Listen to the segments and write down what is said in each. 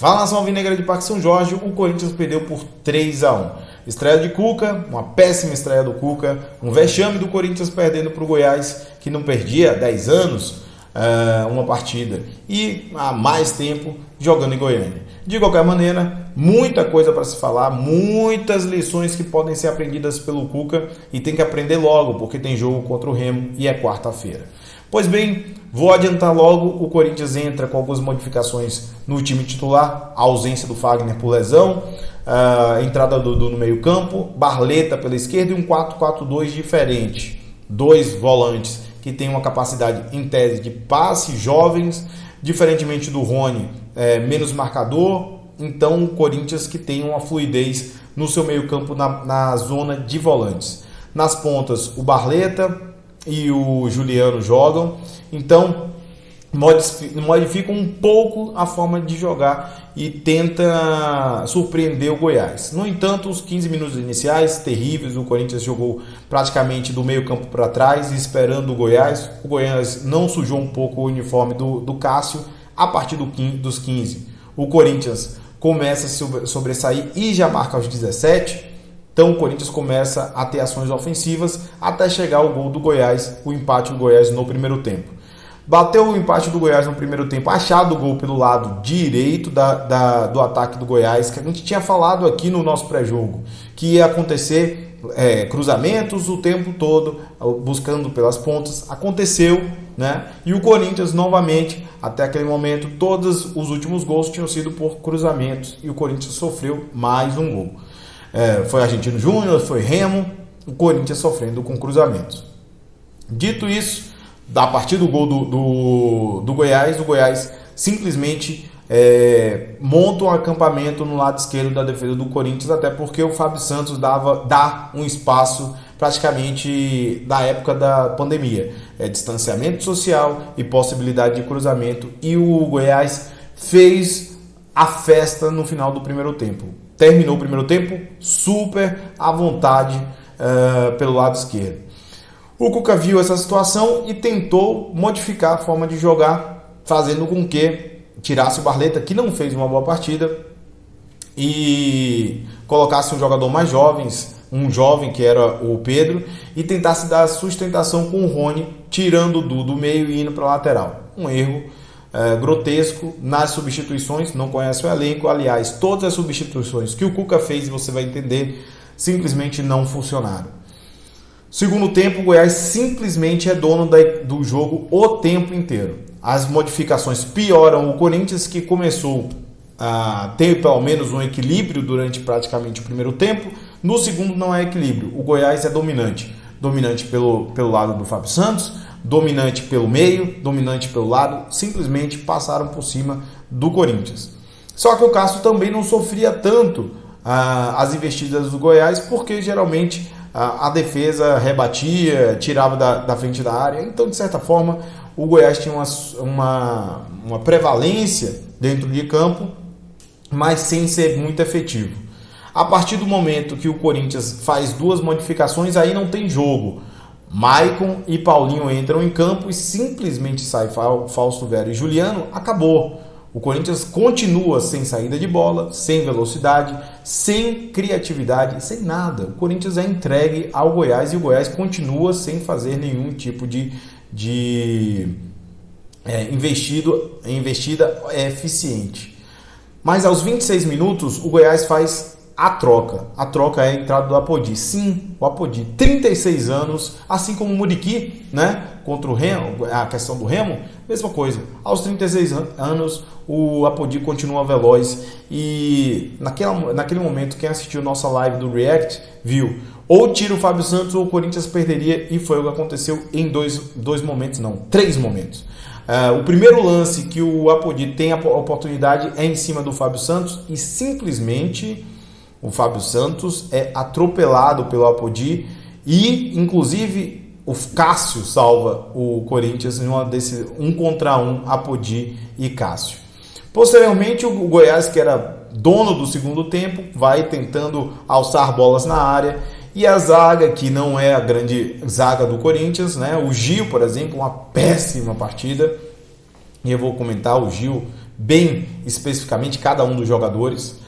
Fala, nação alvinegra de Parque São Jorge, o Corinthians perdeu por 3-1. Estreia de Cuca, uma péssima estreia do Cuca, um vexame do Corinthians perdendo para o Goiás, que não perdia há 10 anos uma partida, e há mais tempo jogando em Goiânia. De qualquer maneira, muita coisa para se falar, muitas lições que podem ser aprendidas pelo Cuca e tem que aprender logo, porque tem jogo contra o Remo e é quarta-feira. Pois bem, vou adiantar logo, o Corinthians entra com algumas modificações no time titular, a ausência do Fagner por lesão, a entrada do Dudu no meio campo, Barleta pela esquerda e um 4-4-2 diferente. Dois volantes que têm uma capacidade em tese de passe, jovens, diferentemente do Rony, menos marcador, então o Corinthians que tem uma fluidez no seu meio campo na zona de volantes. Nas pontas, o Barleta e o Juliano jogam, então modifica um pouco a forma de jogar e tenta surpreender o Goiás. No entanto, os 15 minutos iniciais terríveis, o Corinthians jogou praticamente do meio campo para trás, esperando o Goiás. O Goiás não sujou um pouco o uniforme do Cássio. A partir dos 15, o Corinthians começa a sobressair e já marca aos 17. Então o Corinthians começa a ter ações ofensivas até chegar ao gol do Goiás, o empate do Goiás no primeiro tempo. Bateu o empate do Goiás no primeiro tempo, achado o gol pelo lado direito do ataque do Goiás, que a gente tinha falado aqui no nosso pré-jogo, que ia acontecer cruzamentos o tempo todo, buscando pelas pontas. Aconteceu, né? E o Corinthians novamente, até aquele momento, todos os últimos gols tinham sido por cruzamentos e o Corinthians sofreu mais um gol. Foi Argentino Júnior, foi Remo, o Corinthians sofrendo com cruzamentos. Dito isso, a partir do gol do Goiás, o Goiás simplesmente monta um acampamento no lado esquerdo da defesa do Corinthians, até porque o Fábio Santos dá um espaço praticamente da época da pandemia. Distanciamento social e possibilidade de cruzamento, e o Goiás fez a festa no final do primeiro tempo. Terminou o primeiro tempo super à vontade pelo lado esquerdo. O Cuca viu essa situação e tentou modificar a forma de jogar, fazendo com que tirasse o Barleta, que não fez uma boa partida, e colocasse um jogador mais um jovem que era o Pedro, e tentasse dar sustentação com o Rony, tirando o Du do meio e indo para a lateral. Um erro grotesco nas substituições, não conhece o elenco. Aliás, todas as substituições que o Cuca fez, você vai entender, simplesmente não funcionaram. Segundo tempo, o Goiás simplesmente é dono do jogo o tempo inteiro. As modificações pioram o Corinthians, que começou a ter pelo menos um equilíbrio durante praticamente o primeiro tempo. No segundo não é equilíbrio, o Goiás é dominante pelo lado do Fábio Santos, dominante pelo meio, dominante pelo lado, simplesmente passaram por cima do Corinthians. Só que o Cássio também não sofria tanto as investidas do Goiás, porque geralmente a defesa rebatia, tirava da frente da área. Então, de certa forma, o Goiás tinha uma prevalência dentro de campo, mas sem ser muito efetivo. A partir do momento que o Corinthians faz duas modificações, aí não tem jogo. Maicon e Paulinho entram em campo e simplesmente sai Fausto Vera e Juliano, acabou. O Corinthians continua sem saída de bola, sem velocidade, sem criatividade, sem nada. O Corinthians é entregue ao Goiás e o Goiás continua sem fazer nenhum tipo de investida eficiente. Mas aos 26 minutos o Goiás faz a troca. A troca é a entrada do Apodi. Sim, o Apodi, 36 anos, assim como o Muriqui, né? Contra o Remo, a questão do Remo, mesma coisa. Aos 36 anos, o Apodi continua veloz. E naquele momento, quem assistiu nossa live do React viu, ou tira o Fábio Santos ou o Corinthians perderia, e foi o que aconteceu em três momentos. O primeiro lance que o Apodi tem a oportunidade é em cima do Fábio Santos e simplesmente o Fábio Santos é atropelado pelo Apodi e, inclusive, o Cássio salva o Corinthians em um contra um, Apodi e Cássio. Posteriormente, o Goiás, que era dono do segundo tempo, vai tentando alçar bolas na área, e a zaga, que não é a grande zaga do Corinthians, né? O Gil, por exemplo, uma péssima partida, e eu vou comentar o Gil bem especificamente, cada um dos jogadores,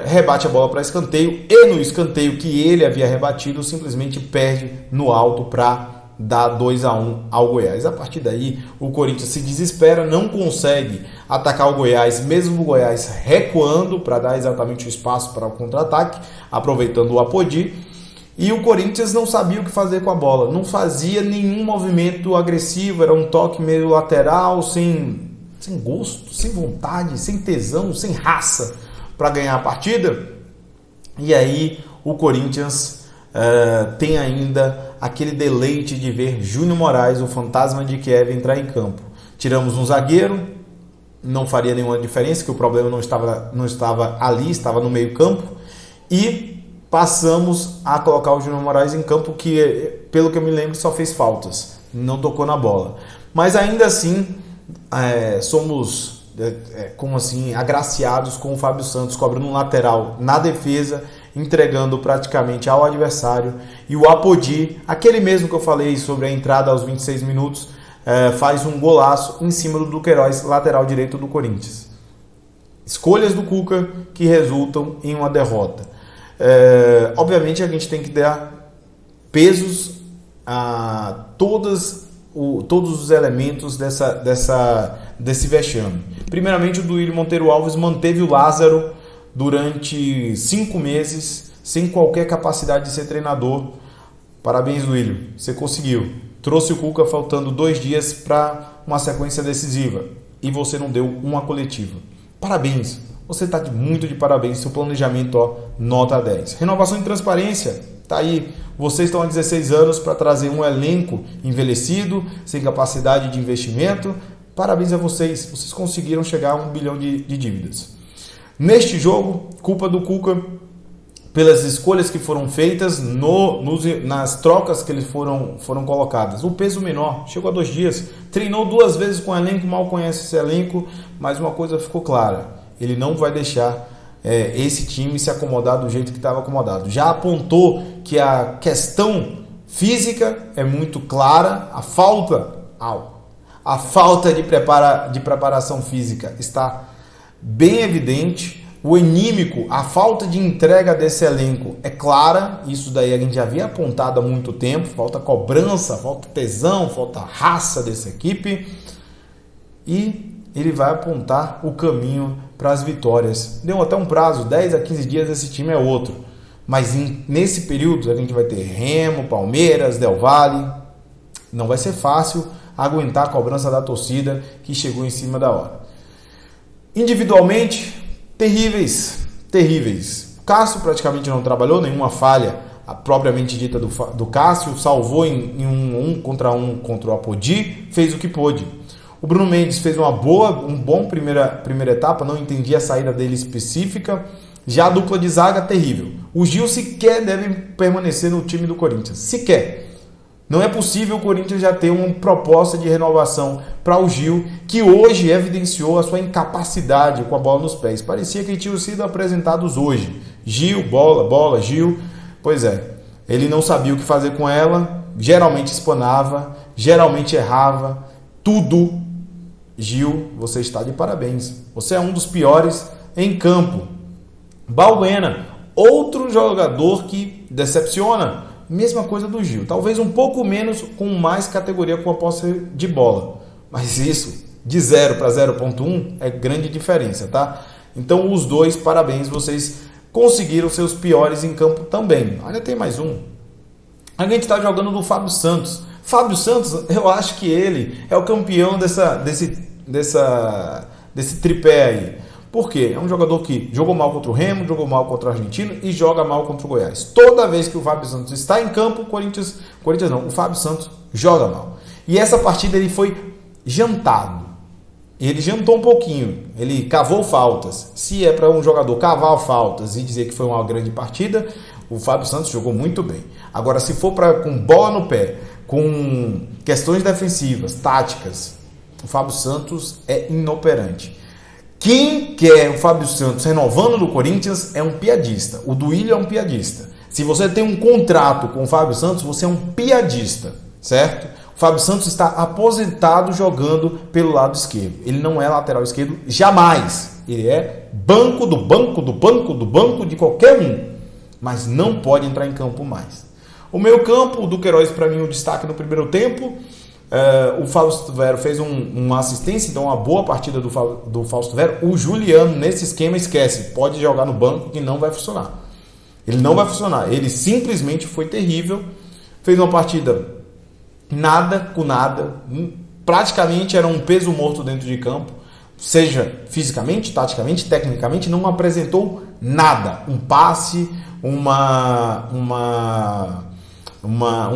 rebate a bola para escanteio, e no escanteio que ele havia rebatido, simplesmente perde no alto para dar 2-1 ao Goiás. A partir daí, o Corinthians se desespera, não consegue atacar o Goiás, mesmo o Goiás recuando para dar exatamente o espaço para o contra-ataque, aproveitando o Apodi. E o Corinthians não sabia o que fazer com a bola, não fazia nenhum movimento agressivo, era um toque meio lateral, sem gosto, sem vontade, sem tesão, sem raça para ganhar a partida. E aí o Corinthians tem ainda aquele deleite de ver Júnior Moraes, o fantasma de Kiev, entrar em campo. Tiramos um zagueiro, não faria nenhuma diferença, que o problema não estava ali, estava no meio campo, e passamos a colocar o Júnior Moraes em campo, que, pelo que eu me lembro, só fez faltas, não tocou na bola. Mas ainda assim, somos como assim, agraciados com o Fábio Santos cobrando um lateral na defesa, entregando praticamente ao adversário, e o Apodi, aquele mesmo que eu falei sobre a entrada aos 26 minutos, faz um golaço em cima do Duqueiroz, lateral direito do Corinthians. Escolhas do Cuca que resultam em uma derrota. Obviamente a gente tem que dar pesos a todos os elementos desse vexame. Primeiramente, o Duílio Monteiro Alves manteve o Lázaro durante 5 meses sem qualquer capacidade de ser treinador. Parabéns, Duílio, você conseguiu. Trouxe o Cuca faltando 2 dias para uma sequência decisiva e você não deu uma coletiva. Parabéns, você está muito de parabéns, seu planejamento, nota 10. Renovação e transparência, tá aí. Vocês estão há 16 anos para trazer um elenco envelhecido, sem capacidade de investimento. Parabéns a vocês, vocês conseguiram chegar a 1 bilhão de dívidas. Neste jogo, culpa do Cuca pelas escolhas que foram feitas nas trocas que eles foram colocadas. O peso menor chegou a 2 dias, treinou 2 vezes com o elenco, mal conhece esse elenco, mas uma coisa ficou clara: ele não vai deixar esse time se acomodar do jeito que estava acomodado. Já apontou que a questão física é muito clara, a falta de preparação física está bem evidente. O anímico, a falta de entrega desse elenco é clara. Isso daí a gente já havia apontado há muito tempo. Falta cobrança, falta tesão, falta raça dessa equipe. E ele vai apontar o caminho para as vitórias. Deu até um prazo, 10 a 15 dias, esse time é outro. Mas nesse período a gente vai ter Remo, Palmeiras, Del Valle. Não vai ser fácil aguentar a cobrança da torcida que chegou em cima da hora. Individualmente, terríveis. Cássio praticamente não trabalhou, nenhuma falha propriamente dita do Cássio, salvou em um contra o Apodi, fez o que pôde. O Bruno Mendes fez uma bom primeira etapa, não entendi a saída dele específica. Já a dupla de zaga, terrível. O Gil sequer deve permanecer no time do Corinthians, sequer. Não é possível o Corinthians já ter uma proposta de renovação para o Gil, que hoje evidenciou a sua incapacidade com a bola nos pés. Parecia que tinham sido apresentados hoje. Gil, bola, Gil. Pois é, ele não sabia o que fazer com ela, geralmente espanava, geralmente errava, tudo. Gil, você está de parabéns. Você é um dos piores em campo. Balbuena, outro jogador que decepciona. Mesma coisa do Gil, talvez um pouco menos, com mais categoria com a posse de bola, mas isso de 0 para 0.1 é grande diferença, tá? Então os dois, parabéns, vocês conseguiram seus piores em campo também. Olha, tem mais um. A gente está jogando do Fábio Santos. Fábio Santos, eu acho que ele é o campeão desse tripé aí. Por quê? É um jogador que jogou mal contra o Remo, jogou mal contra o Argentino e joga mal contra o Goiás. Toda vez que o Fábio Santos está em campo, o Fábio Santos joga mal. E essa partida ele foi jantado. Ele jantou um pouquinho, ele cavou faltas. Se é para um jogador cavar faltas e dizer que foi uma grande partida, o Fábio Santos jogou muito bem. Agora, se for com bola no pé, com questões defensivas, táticas, o Fábio Santos é inoperante. Quem quer o Fábio Santos renovando no Corinthians é um piadista. O Duílio é um piadista. Se você tem um contrato com o Fábio Santos, você é um piadista, certo? O Fábio Santos está aposentado jogando pelo lado esquerdo. Ele não é lateral esquerdo jamais. Ele é banco do banco do banco do banco de qualquer um. Mas não pode entrar em campo mais. O meio campo, o Duqueiroz para mim o destaque no primeiro tempo. O Fausto Vero fez uma assistência, então uma boa partida do Fausto Vero. O Juliano nesse esquema esquece. Pode jogar no banco que não vai funcionar. Ele não vai funcionar. Ele simplesmente foi terrível. Fez uma partida nada com nada. Praticamente era um peso morto dentro de campo. Seja fisicamente, taticamente, tecnicamente, não apresentou nada. Um passe, um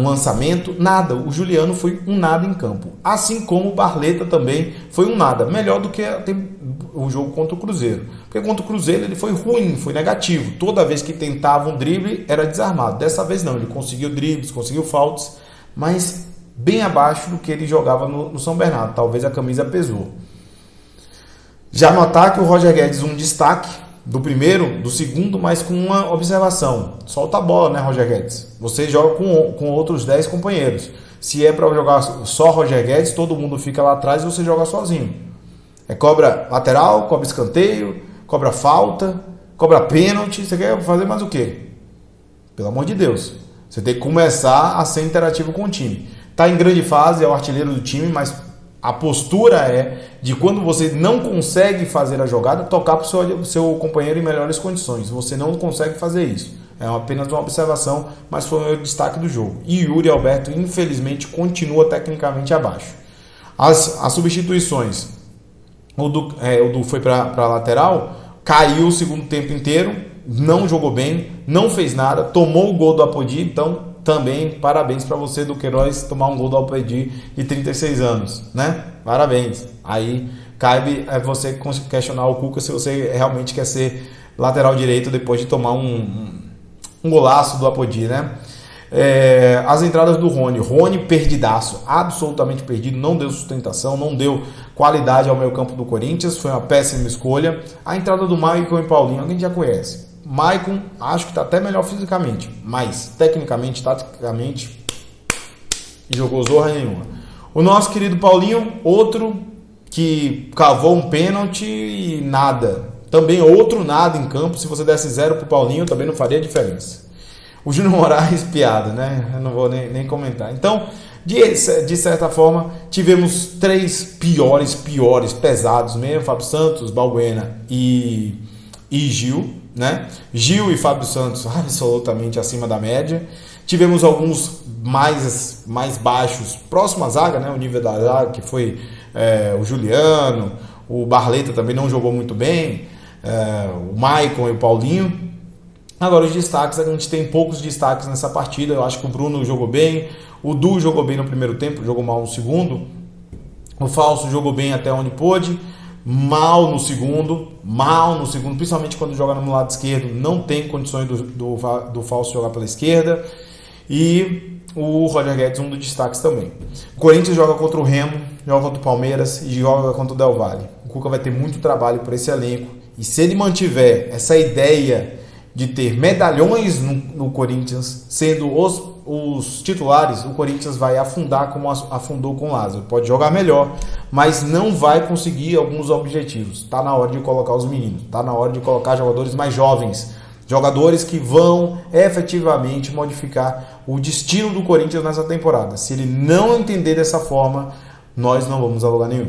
lançamento, nada. O Juliano foi um nada em campo. Assim como o Barleta também foi um nada. Melhor do que o jogo contra o Cruzeiro. Porque contra o Cruzeiro ele foi ruim, foi negativo. Toda vez que tentava um drible era desarmado. Dessa vez não, ele conseguiu dribles, conseguiu faltas, mas bem abaixo do que ele jogava no São Bernardo. Talvez a camisa pesou. Já no ataque, o Roger Guedes um destaque do primeiro, do segundo, mas com uma observação. Solta a bola, né, Roger Guedes? Você joga com outros 10 companheiros. Se é para jogar só Roger Guedes, todo mundo fica lá atrás e você joga sozinho. Cobra lateral, cobra escanteio, cobra falta, cobra pênalti. Você quer fazer mais o quê? Pelo amor de Deus. Você tem que começar a ser interativo com o time. Está em grande fase, é o artilheiro do time, mas a postura é de quando você não consegue fazer a jogada, tocar para o seu companheiro em melhores condições. Você não consegue fazer isso. É apenas uma observação, mas foi o destaque do jogo. E Yuri Alberto, infelizmente, continua tecnicamente abaixo. As substituições. O Du foi para a lateral, caiu o segundo tempo inteiro, não jogou bem, não fez nada, tomou o gol do Apodi, então também parabéns para você, Duqueiroz, tomar um gol do Apodi de 36 anos, né? Parabéns. Aí cabe você questionar o Cuca se você realmente quer ser lateral direito depois de tomar um golaço do Apodi, né? As entradas do Rony perdidaço, absolutamente perdido, não deu sustentação, não deu qualidade ao meio campo do Corinthians, foi uma péssima escolha. A entrada do Maicon e Paulinho, alguém já conhece. Maicon, acho que está até melhor fisicamente, mas tecnicamente, taticamente, jogou zorra nenhuma. O nosso querido Paulinho, outro que cavou um pênalti e nada. Também outro nada em campo, se você desse 0 para o Paulinho, também não faria diferença. O Júnior Moraes, piada, né? Eu não vou nem comentar. Então, de certa forma, tivemos 3 piores, pesados mesmo, Fábio Santos, Balbuena e Gil, né? Gil e Fábio Santos absolutamente acima da média. Tivemos alguns mais baixos, próximo à zaga, né? O nível da zaga, que foi o Juliano, o Barleta também não jogou muito bem, o Maicon e o Paulinho. Agora os destaques, a gente tem poucos destaques nessa partida. Eu acho que o Bruno jogou bem, o Du jogou bem no primeiro tempo, jogou mal no segundo, o Falso jogou bem até onde pôde, mal no segundo, principalmente quando joga no lado esquerdo, não tem condições do Falso jogar pela esquerda. E o Roger Guedes, um dos destaques também. O Corinthians joga contra o Remo, joga contra o Palmeiras e joga contra o Del Valle. O Cuca vai ter muito trabalho por esse elenco, e se ele mantiver essa ideia de ter medalhões no Corinthians, sendo os titulares, o Corinthians vai afundar como afundou com o Lázaro. Pode jogar melhor, mas não vai conseguir alguns objetivos. Está na hora de colocar os meninos, está na hora de colocar jogadores mais jovens, jogadores que vão efetivamente modificar o destino do Corinthians nessa temporada. Se ele não entender dessa forma, nós não vamos a lugar nenhum.